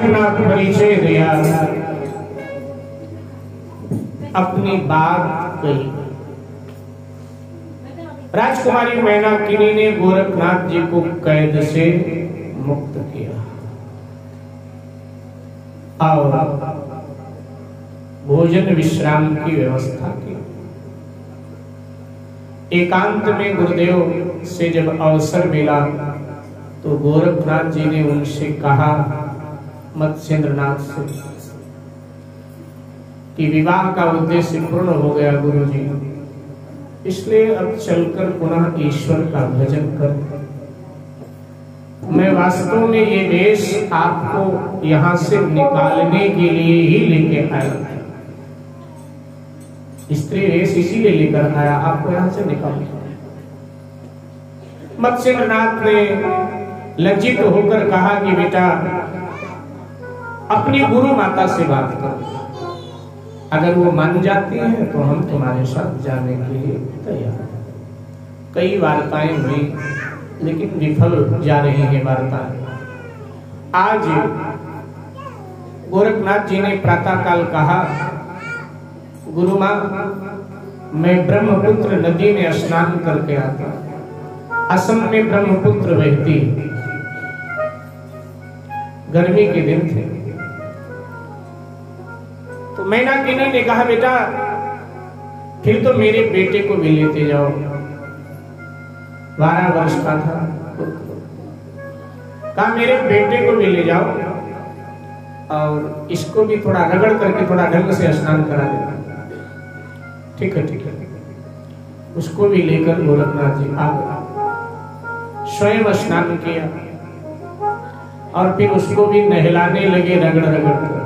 अपना परिचय दिया, अपनी बात कही। राजकुमारी मैनाकिनी ने गोरखनाथ जी को कैद से मुक्त किया और भोजन विश्राम की व्यवस्था की। एकांत में गुरुदेव से जब अवसर मिला तो गोरखनाथ जी ने उनसे कहा, मत्स्येंद्रनाथ से, कि विवाह का उद्देश्य पूर्ण हो गया गुरुजी, इसलिए अब चलकर पुनः ईश्वर का भजन कर। मैं वास्तव में ये वेश आपको यहाँ से निकालने के लिए ही लेके आया था। स्त्री वेश इसीलिए लेकर आया, आपको यहाँ से निकालने। मत्स्येंद्रनाथ ने लज्जित होकर कहा कि बेटा, अपनी गुरु माता से बात करो, अगर वो मान जाती है तो हम तुम्हारे साथ जाने के लिए तैयार हैं। कई वार्ताएं हुई लेकिन विफल जा रही है वार्ताएं। आज गोरखनाथ जी ने प्रातःकाल कहा, गुरु मां, मैं ब्रह्मपुत्र नदी में स्नान करके आता। असम में ब्रह्मपुत्र बहती, गर्मी के दिन थे। तो मैनाकिनी ने कहा, बेटा फिर तो मेरे बेटे को भी लेते जाओ। 12 वर्ष का था। कहा मेरे बेटे को भी ले जाओ और इसको भी थोड़ा रगड़ करके थोड़ा ढंग से स्नान करा देना। ठीक है, ठीक है। उसको भी लेकर गोरखनाथ जी आ गए, स्वयं स्नान किया और फिर उसको भी नहलाने लगे रगड़ रगड़ कर।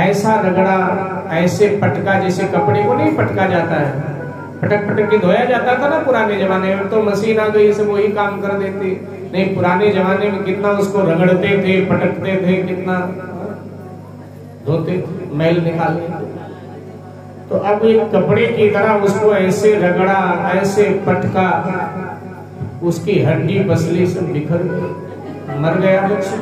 ऐसा रगड़ा, ऐसे पटका, जैसे कपड़े को नहीं पटका जाता है, पटक पटक के धोया जाता था ना पुराने जमाने में। तो मशीन आ गई, सब वही काम कर देती। नहीं, पुराने जमाने में कितना उसको रगड़ते थे, पटकते थे, कितना धोते थे, मैल निकालते थे। तो अब एक कपड़े की तरह उसको ऐसे रगड़ा, ऐसे पटका, उसकी हड्डी पसली सब बिखर गई, मर गया बच्चा।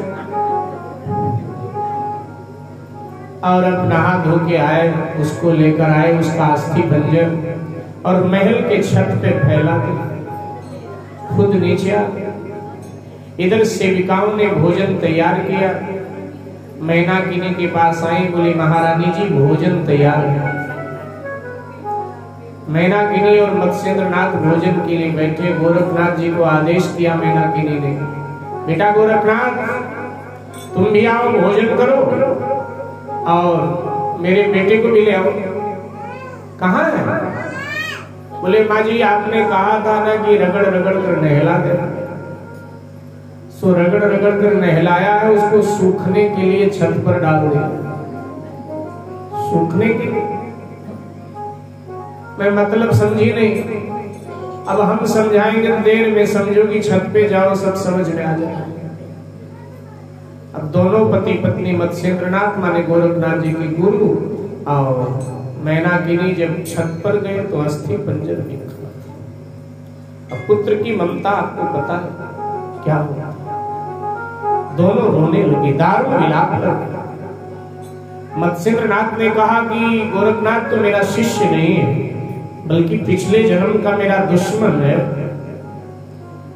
और अब नहा धो के आए, उसको लेकर आए, उसका अस्थि पंजर, और महल के छत पे फैला दिया, खुद नीचे आ गया। इधर सेविकाओं ने भोजन तैयार किया। मैनाकिनी के पास आई, बोली महारानी जी भोजन तैयार है। मैनाकिनी और मत्स्येंद्रनाथ भोजन के लिए बैठे। गोरखनाथ जी को आदेश दिया मैनाकिनी ने, बेटा गोरखनाथ तुम भी आओ, भोजन करो और मेरे बेटे को भी ले आओ। कहाँ है? बोले माँ जी आपने कहा था ना कि रगड़ रगड़ कर नहला देना। सो रगड़ रगड़ कर नहलाया है, उसको सूखने के लिए छत पर डाल दिया। सूखने के लिए? मैं मतलब समझी नहीं। अब हम समझाएंगे देर में, समझोगी छत पे जाओ सब समझ में आ जाए। अब दोनों पति पत्नी मत्स्येंद्रनाथ माने गोरखनाथ जी की गुरु और मैनाकिनी जब छत पर गए तो अस्थि पंजर निकला। अब पुत्र की ममता आपको पता है क्या हुआ? दोनों रोने लगे, दारू मिलाप लगे। मत्स्येंद्रनाथ ने कहा कि गोरखनाथ तो मेरा शिष्य नहीं है, बल्कि पिछले जन्म का मेरा दुश्मन है।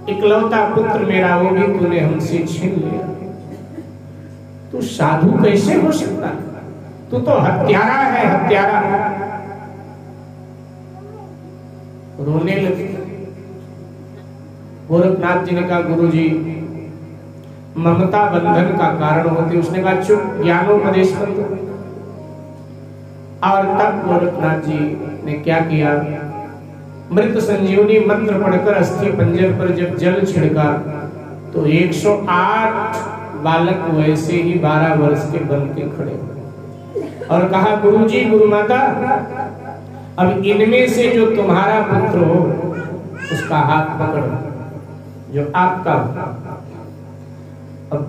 इकलौता पुत्र मेरा, वो भी तूने हमसे छीन लिया। तू साधु कैसे हो सकता? तू तो हत्यारा है, हत्यारा। रोने लगे। गोरखनाथ जी ने कहा गुरुजी ममता बंधन का कारण होती। उसने कहा चुप, ज्ञानोपदेश कर दो। और तब गोरखनाथ जी ने क्या किया? मृत संजीवनी मंत्र पढ़कर अस्थि पंजर पर जब जल छिड़का तो 108 बालक वैसे ही 12 वर्ष के बन के खड़े और कहा गुरुजी, गुरु माता, अब इनमें से जो तुम्हारा पुत्र हो उसका हाथ पकड़ो, जो आपका। अब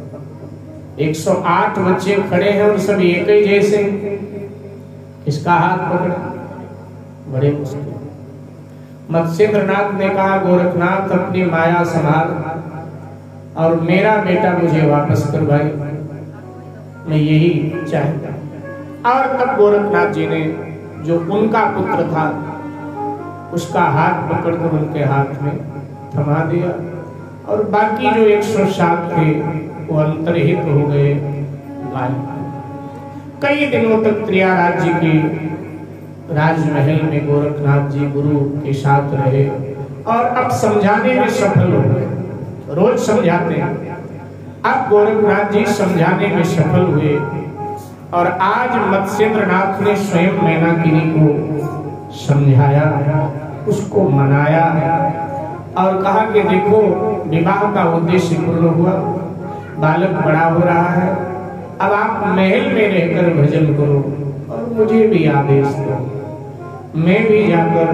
108 बच्चे खड़े हैं और सब एक ही जैसे, इसका हाथ पकड़ा, बड़े मुश्किल। मत्स्येंद्रनाथ ने कहा गोरखनाथ अपनी माया संभाल और मेरा बेटा मुझे वापस कर भाई। मैं यही चाहता हूं। और तब गोरखनाथ जी ने जो उनका पुत्र था उसका हाथ पकड़कर उनके हाथ में थमा दिया और बाकी जो 107 थे वो अंतर्हित हो गए, गायब। कई दिनों तक त्रियाराज जी के राजमहल में गोरखनाथ जी गुरु के साथ रहे और अब समझाने में सफल हो गए। रोज समझाते हैं, अब गोरखनाथ जी समझाने में सफल हुए और आज मत्स्येंद्रनाथ ने स्वयं मैनाकिनी को समझाया, उसको मनाया और कहा कि देखो विवाह का उद्देश्य पूर्ण हुआ, बालक बड़ा हो रहा है, अब आप महल में रहकर भजन करो और मुझे भी आदेश दो, मैं भी जाकर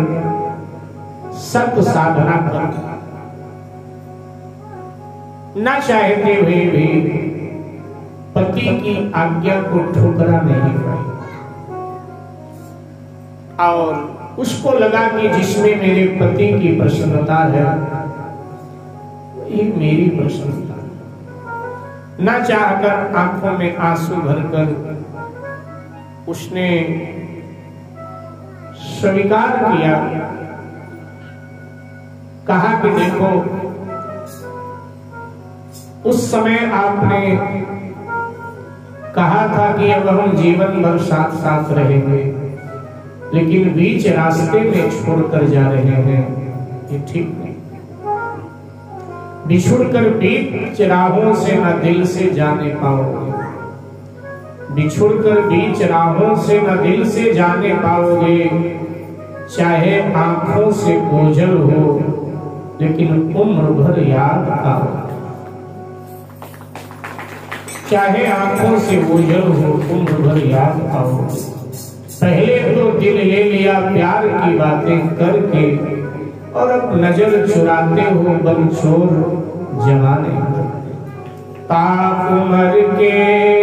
सत्य साधना करूं। न चाहते हुए भी पति की आज्ञा को ठुकरा नहीं पाई और उसको लगा कि जिसमें मेरे पति की प्रसन्नता है ये मेरी प्रसन्नता। न चाहकर आंखों में आंसू भरकर उसने स्वीकार किया, कहा कि देखो उस समय आपने कहा था कि अब हम जीवन भर साथ साथ रहेंगे, लेकिन बीच रास्ते में छोड़कर जा रहे हैं, ये ठीक नहीं। बिछुड़कर बीच राहों से न दिल से जाने पाओगे, बिछुड़कर बीच राहों से न दिल से जाने पाओगे, चाहे आंखों से ओझल हो लेकिन उम्र भर याद आओ। चाहे आंखों से ओझल हो उम्र भर याद आओ। पहले तो दिल ले लिया प्यार की बातें करके और अब नजर चुराते हो बंचोर जमाने। ताप उम्र के